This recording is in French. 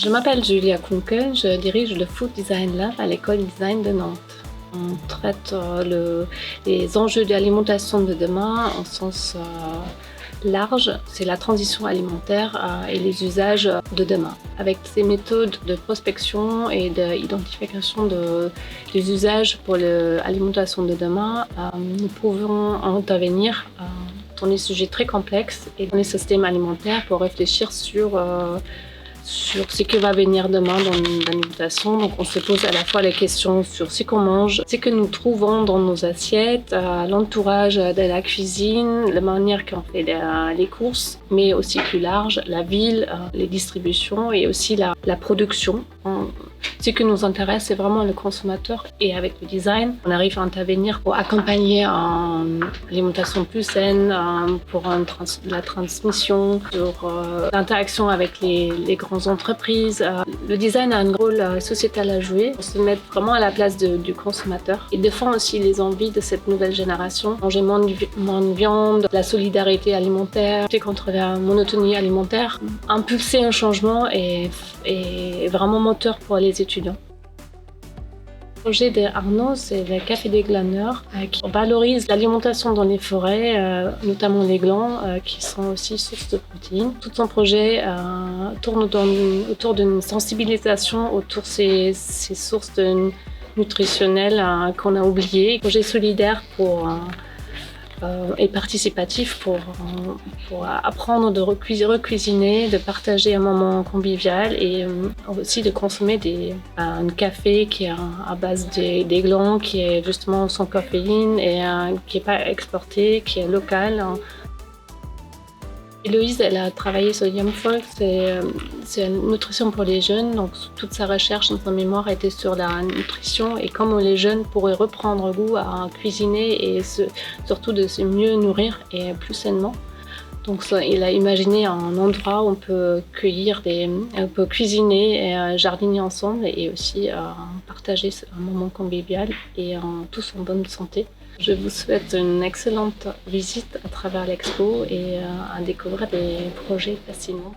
Je m'appelle Julia Kunke, je dirige le Food Design Lab à l'école Design de Nantes. On traite les enjeux de l'alimentation de demain en sens large, c'est la transition alimentaire et les usages de demain. Avec ces méthodes de prospection et d'identification des usages pour l'alimentation de demain, nous pouvons intervenir dans des sujets très complexes et dans les systèmes alimentaires pour réfléchir sur ce qui va venir demain dans l'alimentation. Donc on se pose à la fois les questions sur ce qu'on mange, ce que nous trouvons dans nos assiettes, l'entourage de la cuisine, la manière qu'on fait les courses, mais aussi plus large, la ville, les distributions et aussi la production. Ce qui nous intéresse, c'est vraiment le consommateur. Et avec le design, on arrive à intervenir pour accompagner une alimentation plus saine, pour la transmission, sur l'interaction avec les grandes entreprises. Le design a un rôle sociétal à jouer. On se met vraiment à la place du consommateur. Il défend aussi les envies de cette nouvelle génération. Manger moins de viande, la solidarité alimentaire, lutter contre la monotonie alimentaire. Impulser un changement est vraiment moteur pour les étudiants. Le projet d'Arnaud, c'est le Café des Glaneurs qui valorise l'alimentation dans les forêts, notamment les glands, qui sont aussi source de protéines. Tout son projet tourne autour d'une sensibilisation autour de ces sources nutritionnelles qu'on a oubliées. Un projet solidaire et participatif pour apprendre de recuisiner, de partager un moment convivial et aussi de consommer un café qui est à base des glands, qui est justement sans caféine et qui n'est pas exporté, qui est local. Héloïse, elle a travaillé sur Young Folk, c'est une nutrition pour les jeunes, donc toute sa recherche dans sa mémoire était sur la nutrition et comment les jeunes pourraient reprendre goût à cuisiner et surtout de se mieux nourrir et plus sainement. Donc il a imaginé un endroit où on peut cuisiner et jardiner ensemble et aussi partager un moment convivial et tous en bonne santé. Je vous souhaite une excellente visite à travers l'expo et à découvrir des projets fascinants.